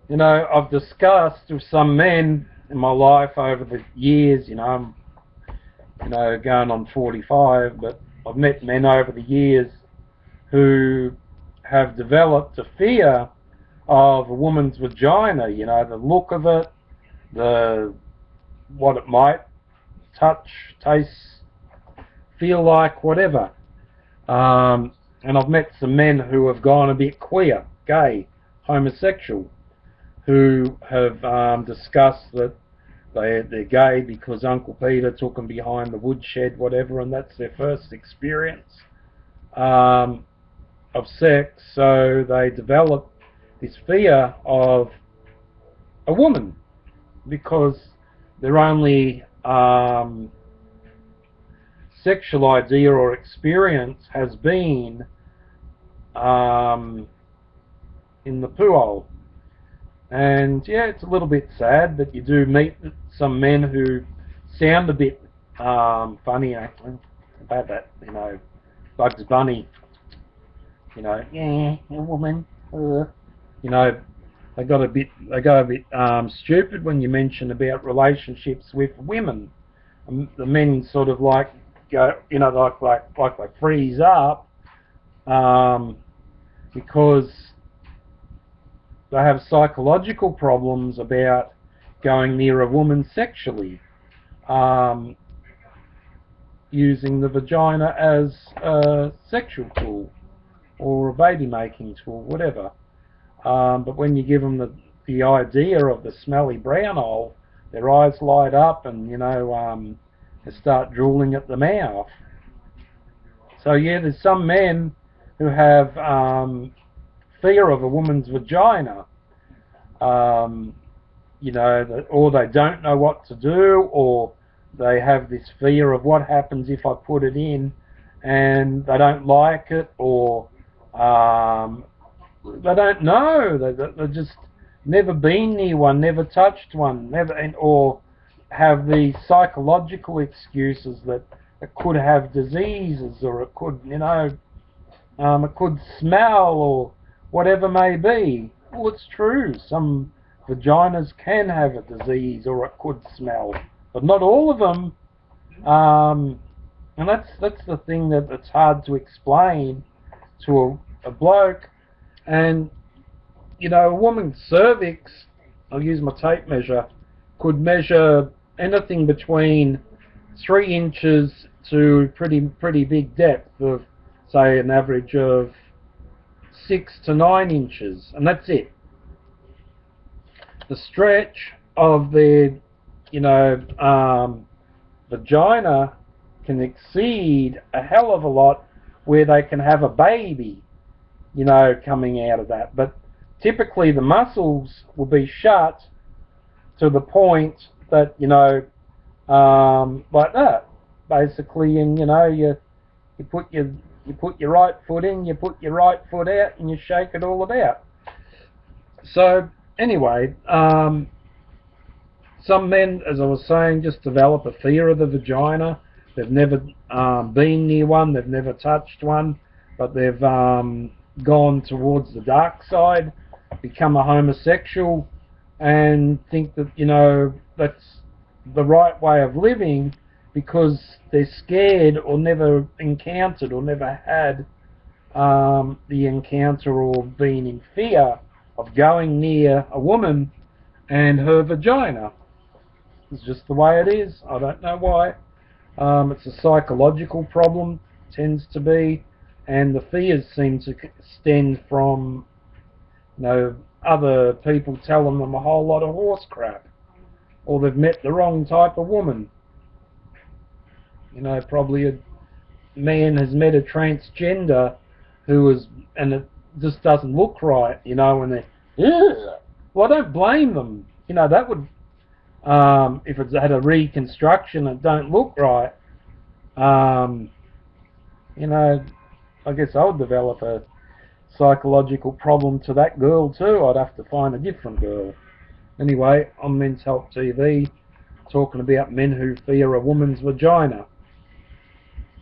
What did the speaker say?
You know, I've discussed with some men in my life over the years, I'm, going on 45, but I've met men over the years who have developed a fear of a woman's vagina, the look of it, the what it might touch, taste, feel like, whatever. And I've met some men who have gone a bit queer, gay, homosexual, who have discussed that they're gay because Uncle Peter took them behind the woodshed, whatever, and that's their first experience of sex. So they develop this fear of a woman because their only sexual idea or experience has been in the poo hole. And yeah, it's a little bit sad, but you do meet some men who sound a bit funny. About that, Bugs Bunny, yeah, a woman. You know, they go a bit stupid when you mention about relationships with women. The men sort of like go, like freeze up because they have psychological problems about going near a woman sexually, using the vagina as a sexual tool or a baby making tool, whatever. But when you give them the idea of the smelly brown hole, their eyes light up and, they start drooling at the mouth. So yeah, there's some men who have fear of a woman's vagina, or they don't know what to do, or they have this fear of what happens if I put it in and they don't like it, or they don't know. They've just never been near one, never touched one, or have these psychological excuses that it could have diseases, or it could, it could smell, or whatever may be. Well, it's true. Some vaginas can have a disease, or it could smell, but not all of them. And that's the thing that it's hard to explain to a bloke. And a woman's cervix, I'll use my tape measure, could measure anything between 3 inches to pretty big depth of, say, an average of 6 to 9 inches, and that's it. The stretch of the vagina can exceed a hell of a lot, where they can have a baby coming out of that. But typically the muscles will be shut to the point that like that, basically, and you put your right foot in, you put your right foot out, and you shake it all about. So anyway, some men, as I was saying, just develop a fear of the vagina. They've never been near one, they've never touched one, but they've gone towards the dark side, become a homosexual, and think that that's the right way of living, because they're scared or never encountered or never had the encounter or been in fear of going near a woman and her vagina. It's just the way it is. I don't know why. It's a psychological problem, tends to be, and the fears seem to stem from other people telling them a whole lot of horse crap, or they've met the wrong type of woman. Probably a man has met a transgender and it just doesn't look right, and they, ugh. Well, I don't blame them. That would, if it's had a reconstruction and don't look right, I guess I would develop a psychological problem to that girl too. I'd have to find a different girl. Anyway, on Men's Help TV, talking about men who fear a woman's vagina.